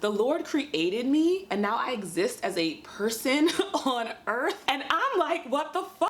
The Lord created me and now I exist as a person on earth. And I'm like, what the fuck?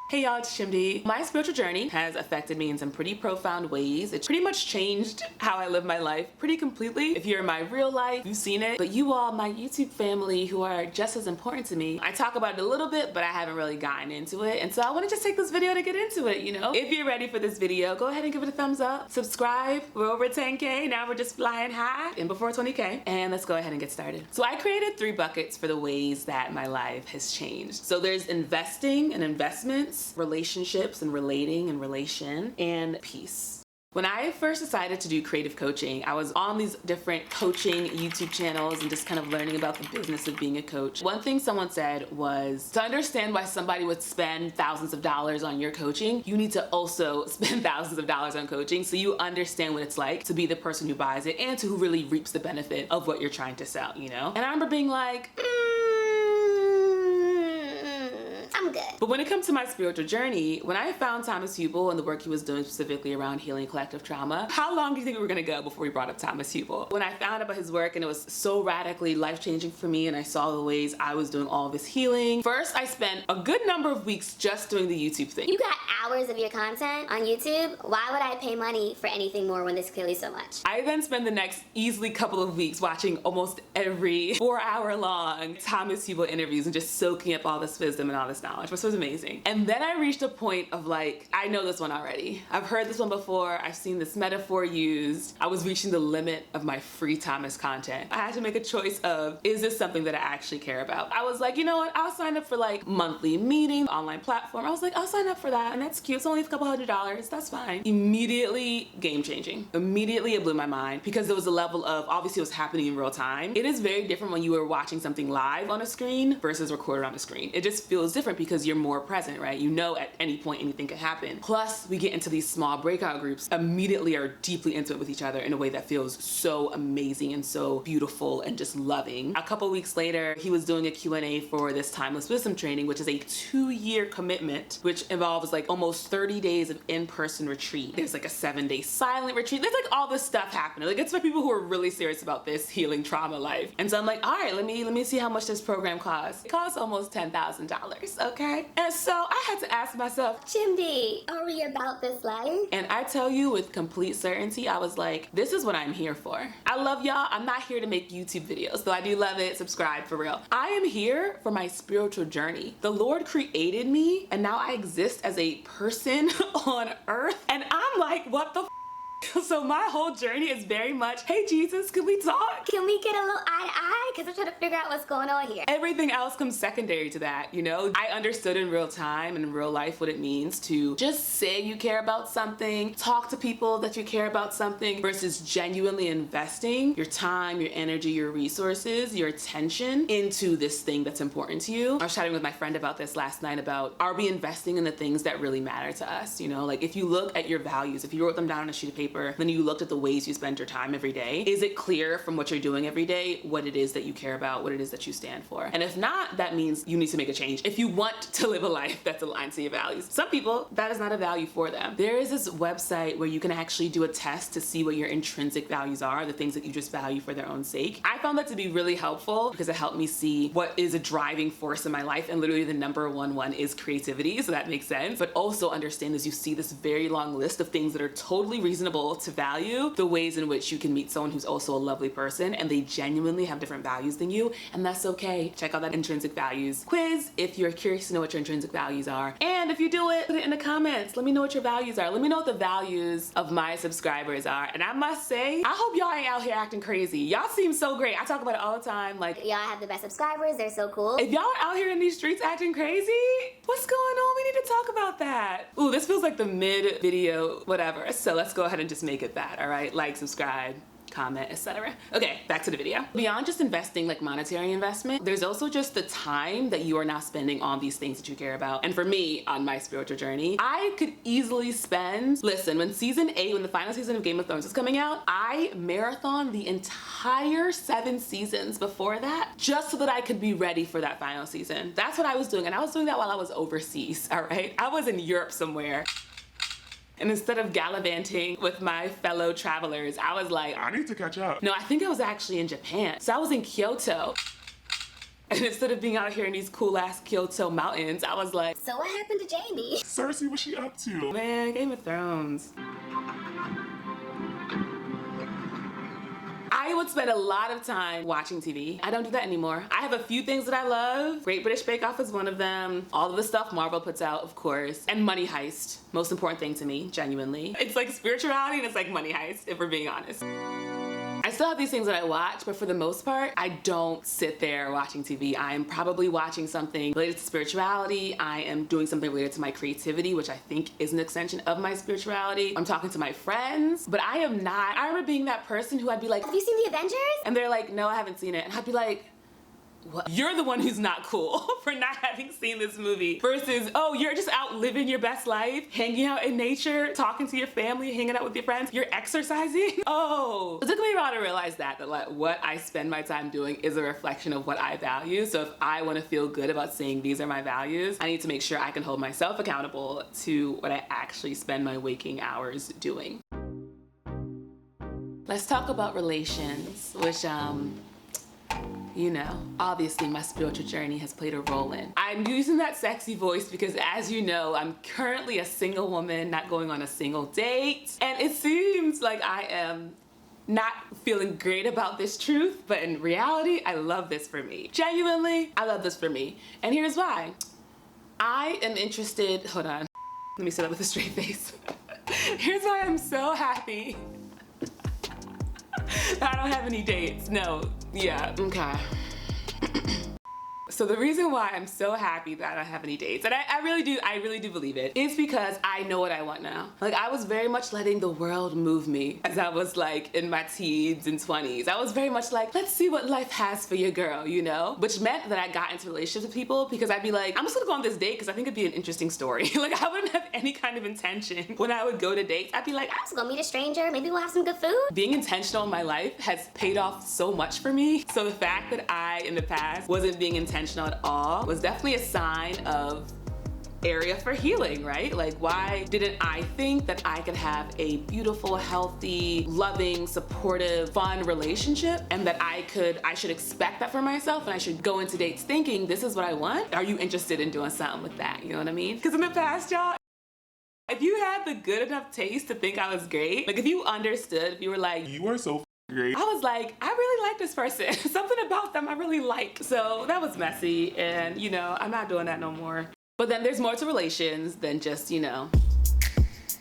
Hey y'all, it's Shimdi. My spiritual journey has affected me in some pretty profound ways. It pretty much changed how I live my life pretty completely. If you're in my real life, you've seen it. But you all, my YouTube family who are just as important to me, I talk about it a little bit, but I haven't really gotten into it. And so I want to just take this video to get into it, you know? If you're ready for this video, go ahead and give it a thumbs up. Subscribe. We're over 10K. Now we're just flying high and before 20K. And let's go ahead and get started. So I created 3 buckets for the ways that my life has changed. So there's investing and investments, relationships and relating and relation, and peace. When I first decided to do creative coaching, I was on these different coaching YouTube channels and just kind of learning about the business of being a coach. One thing someone said was, to understand why somebody would spend thousands of dollars on your coaching, you need to also spend thousands of dollars on coaching so you understand what it's like to be the person who buys it and to who really reaps the benefit of what you're trying to sell, you know? And I remember being like, I'm good. But when it comes to my spiritual journey, when I found Thomas Hubel and the work he was doing specifically around healing collective trauma, how long do you think we were gonna go before we brought up Thomas Hubel? When I found out about his work and it was so radically life-changing for me and I saw the ways I was doing all of this healing, first I spent a good number of weeks just doing the YouTube thing. You got hours of your content on YouTube. Why would I pay money for anything more when there's clearly so much? I then spent the next easily couple of weeks watching almost every 4-hour-long Thomas Hubel interviews and just soaking up all this wisdom and all this knowledge, which was amazing. And then I reached a point of like, I know this one already. I've heard this one before. I've seen this metaphor used. I was reaching the limit of my free Thomas content. I had to make a choice of, is this something that I actually care about? I was like, you know what? I'll sign up for like monthly meeting, online platform. I was like, I'll sign up for that. And that's cute. It's only a couple $100. That's fine. Immediately game changing. Immediately it blew my mind because there was a level of, obviously it was happening in real time. It is very different when you are watching something live on a screen versus recorded on a screen. It just feels different because you're more present, right? You know at any point anything could happen. Plus we get into these small breakout groups, immediately are deeply into it with each other in a way that feels so amazing and so beautiful and just loving. A couple weeks later, he was doing a Q&A for this Timeless Wisdom training, which is a 2-year commitment, which involves like almost 30 days of in-person retreat. There's like a 7-day silent retreat. There's like all this stuff happening. Like it's for people who are really serious about this healing trauma life. And so I'm like, all right, let me see how much this program costs. It costs almost $10,000, okay? And so I had to ask myself, Shimdi, are we about this life? and I tell you with complete certainty, I was like, this is what I'm here for. I love y'all. I'm not here to make YouTube videos, though I do love it. Subscribe for real. I am here for my spiritual journey. The Lord created me and now I exist as a person on earth. And I'm like, what the f? So my whole journey is very much, hey Jesus, can we talk? Can we get a little eye to eye? Because I'm trying to figure out what's going on here. Everything else comes secondary to that, you know? I understood in real time and in real life what it means to just say you care about something, talk to people that you care about something versus genuinely investing your time, your energy, your resources, your attention into this thing that's important to you. I was chatting with my friend about this last night about, are we investing in the things that really matter to us? You know, like if you look at your values, if you wrote them down on a sheet of paper, then you looked at the ways you spend your time every day, is it clear from what you're doing every day what it is that you care about, what it is that you stand for? And if not, that means you need to make a change if you want to live a life that's aligned to your values. Some people, that is not a value for them. There is this website where you can actually do a test to see what your intrinsic values are, the things that you just value for their own sake. I found that to be really helpful because it helped me see what is a driving force in my life, and literally the number one is creativity, so that makes sense. But also understand as you see this very long list of things that are totally reasonable to value, the ways in which you can meet someone who's also a lovely person and they genuinely have different values than you, and that's okay. Check out that intrinsic values quiz if you're curious to know what your intrinsic values are. And if you do it, put it in the comments. Let me know what your values are. Let me know what the values of my subscribers are. And I must say, I hope y'all ain't out here acting crazy. Y'all seem so great. I talk about it all the time. Like, Y'all have the best subscribers. They're so cool. if y'all are out here in these streets acting crazy, what's going on? We need to talk about that. Ooh, this feels like the mid video, whatever. So let's go ahead and just make it that, all right? Like, subscribe, comment, etc. Okay, back to the video. Beyond just investing, like monetary investment, there's also just the time that you are now spending on these things that you care about. And for me, on my spiritual journey, I could easily spend, listen, when season 8, when the final season of Game of Thrones is coming out, I marathon the entire 7 seasons before that just so that I could be ready for that final season. That's what I was doing, and I was doing that while I was overseas, all right? I was in Europe somewhere. And instead of gallivanting with my fellow travelers, I was like, I need to catch up. no, I think I was actually in Japan. So I was in Kyoto. And instead of being out here in these cool ass Kyoto mountains, I was like, So what happened to Jamie? Cersei, what's she up to? man, Game of Thrones. I would spend a lot of time watching TV. I don't do that anymore. I have a few things that I love. Great British Bake Off is one of them. All of the stuff Marvel puts out, of course. And Money Heist. Most important thing to me, genuinely. It's like spirituality and it's like Money Heist, if we're being honest. I still have these things that I watch, but for the most part, I don't sit there watching TV. I am probably watching something related to spirituality. I am doing something related to my creativity, which I think is an extension of my spirituality. I'm talking to my friends, but I am not. I remember being that person who I'd be like, Have you seen The Avengers? and they're like, no, I haven't seen it. And I'd be like, what? You're the one who's not cool for not having seen this movie versus, oh, you're just out living your best life, hanging out in nature, talking to your family, hanging out with your friends, you're exercising. Oh, it took me a while to realize that like what I spend my time doing is a reflection of what I value. So if I want to feel good about saying these are my values, I need to make sure I can hold myself accountable to what I actually spend my waking hours doing. Let's talk about relations, which you know, obviously my spiritual journey has played a role in. I'm using that sexy voice because, as you know, I'm currently a single woman, not going on a single date. And it seems like I am not feeling great about this truth, but in reality, I love this for me. Genuinely, I love this for me. And here's why. I am interested, hold on, let me sit up with a straight face. Here's why I'm so happy I don't have any dates. No, yeah, okay. So the reason why I'm so happy that I don't have any dates, and I really do believe it, is because I know what I want now. Like, I was very much letting the world move me as I was like in my teens and 20s. I was very much like, let's see what life has for your girl, you know? Which meant that I got into relationships with people because I'd be like, I'm just gonna go on this date because I think it'd be an interesting story. Like, I wouldn't have any kind of intention when I would go to dates. I'd be like, I'm just gonna meet a stranger, maybe we'll have some good food. being intentional in my life has paid off so much for me. So the fact that I, in the past, wasn't being intentional at all was definitely a sign of area for healing, right? Like, why didn't I think that I could have a beautiful, healthy, loving, supportive, fun relationship and that I should expect that for myself and I should go into dates thinking this is what I want? Are you interested in doing something with that? You know what I mean? Because in the past, y'all, if you had the good enough taste to think I was great, like if you understood, if you were like, You are so great. I was like, I really like this person. Something about them I really like. So that was messy and, you know, I'm not doing that no more. But then there's more to relations than just, you know,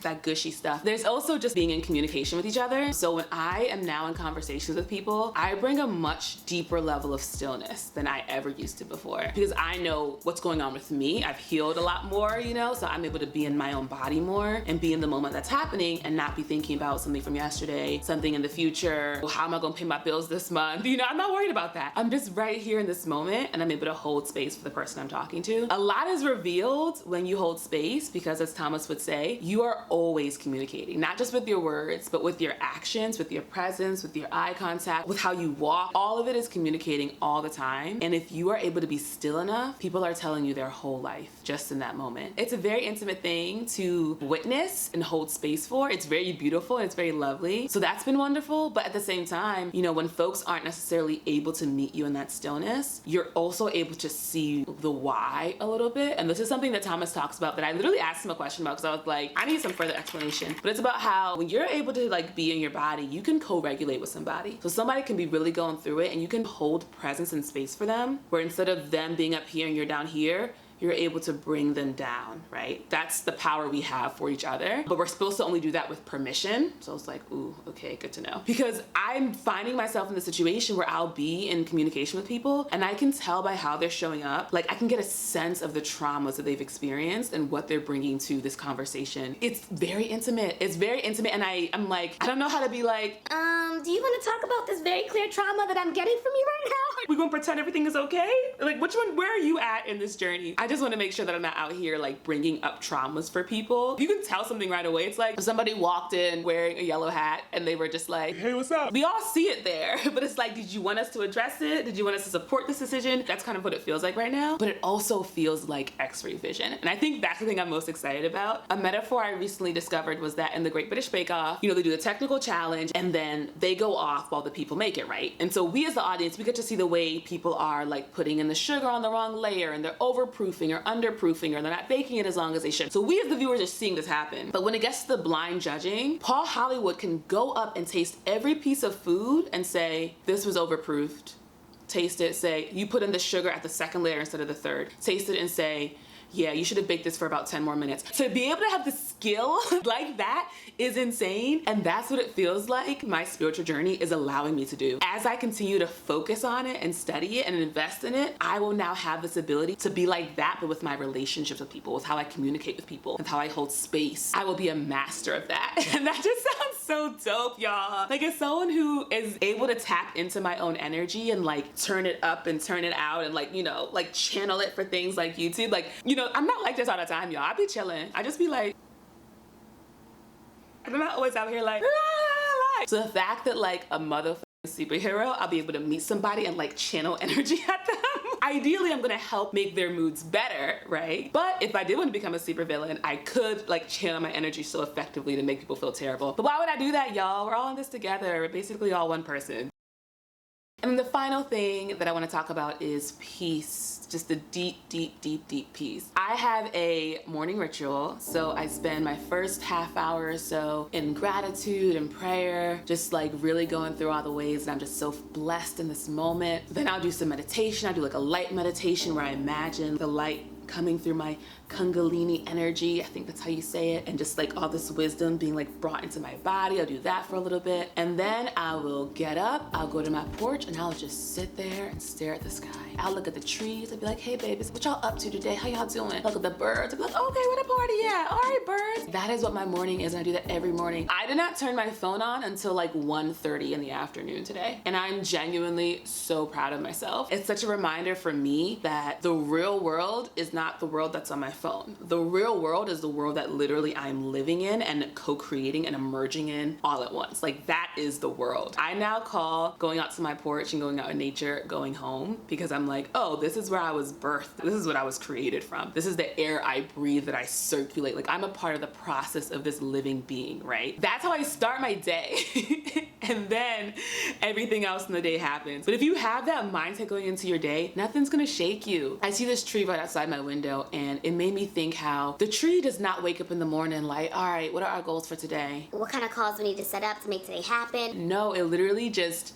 that gushy stuff. There's also just being in communication with each other. So when I am now in conversations with people, I bring a much deeper level of stillness than I ever used to before because I know what's going on with me. I've healed a lot more, you know, so I'm able to be in my own body more and be in the moment that's happening and not be thinking about something from yesterday, something in the future. Well, how am I gonna pay my bills this month? You know, I'm not worried about that. I'm just right here in this moment and I'm able to hold space for the person I'm talking to. A lot is revealed when you hold space because, as Thomas would say, you are always communicating, not just with your words, but with your actions, with your presence, with your eye contact, with how you walk. All of it is communicating all the time. And if you are able to be still enough, people are telling you their whole life just in that moment. It's a very intimate thing to witness and hold space for. It's very beautiful and it's very lovely. So that's been wonderful. But at the same time, you know, when folks aren't necessarily able to meet you in that stillness, you're also able to see the why a little bit. And this is something that Thomas talks about that I literally asked him a question about because I was like, I need some further explanation. But it's about how when you're able to like be in your body, you can co-regulate with somebody. So somebody can be really going through it and you can hold presence and space for them, where instead of them being up here and you're down here, you're able to bring them down, right? That's the power we have for each other. But we're supposed to only do that with permission. So it's like, ooh, okay, good to know. Because I'm finding myself in the situation where I'll be in communication with people and I can tell by how they're showing up, like I can get a sense of the traumas that they've experienced and what they're bringing to this conversation. It's very intimate. It's very intimate. And I'm like, I don't know how to be like, Do you want to talk about this very clear trauma that I'm getting from you right now? We gonna pretend everything is okay? Like, which one, where are you at in this journey? I just wanna make sure that I'm not out here like bringing up traumas for people. You can tell something right away. It's like if somebody walked in wearing a yellow hat and they were just like, Hey, what's up? we all see it there, but it's like, did you want us to address it? Did you want us to support this decision? That's kind of what it feels like right now, but it also feels like X-ray vision. And I think that's the thing I'm most excited about. A metaphor I recently discovered was that in the Great British Bake Off, you know, they do the technical challenge and then they go off while the people make it, right? And so we as the audience, we get to see the way people are like putting in the sugar on the wrong layer and they're overproofing or underproofing or they're not baking it as long as they should. So we as the viewers are seeing this happen. But when it gets to the blind judging, Paul Hollywood can go up and taste every piece of food and say, this was overproofed. Taste it, say, you put in the sugar at the second layer instead of the third. Taste it and say, yeah, you should have baked this for about 10 more minutes. To be able to have the skill like that is insane. And that's what it feels like my spiritual journey is allowing me to do. As I continue to focus on it and study it and invest in it, I will now have this ability to be like that, but with my relationships with people, with how I communicate with people, with how I hold space. I will be a master of that. And that just sounds so dope, y'all. Like, as someone who is able to tap into my own energy and like turn it up and turn it out and like, you know, like channel it for things like YouTube, like, you know, I'm not like this all the time, y'all. I be chilling. I just be like, I'm not always out here like, la, la, la. So the fact that like a motherfucking superhero, I'll be able to meet somebody and like channel energy at them. Ideally, I'm gonna help make their moods better, right? But if I did want to become a supervillain, I could like channel my energy so effectively to make people feel terrible. But why would I do that, y'all? We're all in this together. We're basically all one person. And the final thing that I want to talk about is peace. Just a deep, deep, deep, deep peace. I have a morning ritual. So I spend my first half hour or so in gratitude and prayer, just like really going through all the ways that I'm just so blessed in this moment. Then I'll do some meditation. I'll do like a light meditation where I imagine the light coming through my Kundalini energy, I think that's how you say it, and just like all this wisdom being like brought into my body. I'll do that for a little bit, and then I will get up, I'll go to my porch, and I'll just sit there and stare at the sky. I'll look at the trees, I'll be like, hey babies, what y'all up to today? How y'all doing? Look at the birds, I'll be like, okay, where the party at? All right, birds. That is what my morning is, and I do that every morning. I did not turn my phone on until like 1:30 in the afternoon today, and I'm genuinely so proud of myself. It's such a reminder for me that the real world is not the world that's on my phone. The real world is the world that literally I'm living in and co-creating and emerging in all at once. Like, that is the world. I now call going out to my porch and going out in nature going home, because I'm like, oh, this is where I was birthed. This is what I was created from. This is the air I breathe, that I circulate. Like, I'm a part of the process of this living being, right? That's how I start my day. And then everything else in the day happens. But if you have that mindset going into your day, nothing's gonna shake you. I see this tree right outside my window, and it made me think how the tree does not wake up in the morning like, all right, what are our goals for today? What kind of calls we need to set up to make today happen? No, it literally just,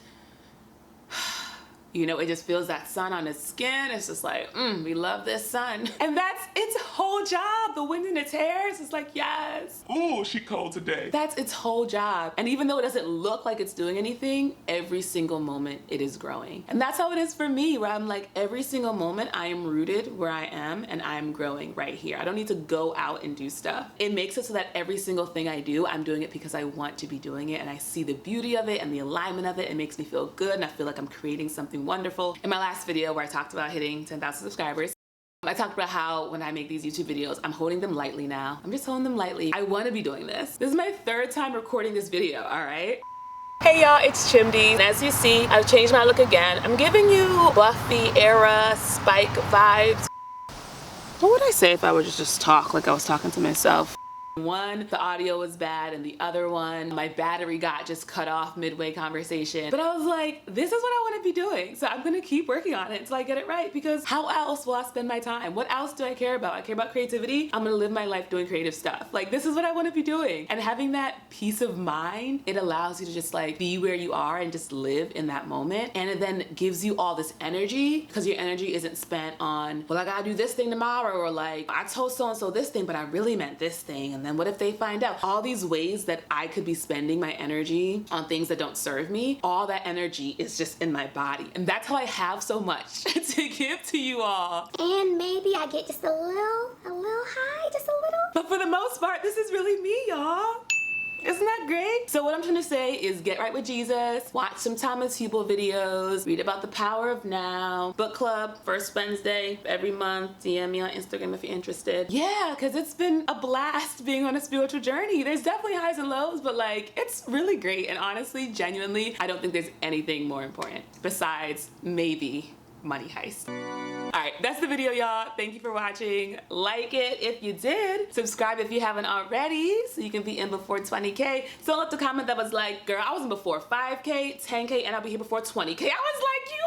you know, it just feels that sun on its skin. It's just like, we love this sun. And that's its whole job. The wind in its hairs is like, yes. Ooh, she cold today. That's its whole job. And even though it doesn't look like it's doing anything, every single moment it is growing. And that's how it is for me, where I'm like, every single moment I am rooted where I am and I'm growing right here. I don't need to go out and do stuff. It makes it so that every single thing I do, I'm doing it because I want to be doing it, and I see the beauty of it and the alignment of it. It makes me feel good, and I feel like I'm creating something wonderful. In my last video where I talked about hitting 10,000 subscribers, I talked about how when I make these YouTube videos, I'm holding them lightly now. I'm just holding them lightly. I want to be doing this. This is my third time recording this video, all right? Hey y'all, it's Chimdi. And as you see, I've changed my look again. I'm giving you Buffy era Spike vibes. What would I say if I would just talk like I was talking to myself? One, the audio was bad, and the other one, my battery got just cut off midway conversation. But I was like, this is what I want to be doing. So I'm gonna keep working on it until I get it right, because how else will I spend my time? What else do I care about? I care about creativity. I'm gonna live my life doing creative stuff. Like, this is what I want to be doing. And having that peace of mind, it allows you to just like be where you are and just live in that moment. And it then gives you all this energy, because your energy isn't spent on, well, I gotta do this thing tomorrow, or like, I told so-and-so this thing, but I really meant this thing. And then what if they find out? All these ways that I could be spending my energy on things that don't serve me, all that energy is just in my body. And that's how I have so much to give to you all. And maybe I get just a little high, just a little. But for the most part, this is really me, y'all. Isn't that great? So what I'm trying to say is get right with Jesus, watch some Thomas Hubel videos, read about the power of now, book club, first Wednesday every month, DM me on Instagram if you're interested. Yeah, because it's been a blast being on a spiritual journey. There's definitely highs and lows, but like, it's really great. And honestly, genuinely, I don't think there's anything more important besides maybe money heist. Alright, that's the video, y'all. Thank you for watching. Like it if you did. Subscribe if you haven't already so you can be in before 20K. Someone left a comment that was like, girl, I was in before 5K, 10K, and I'll be here before 20K. I was like, you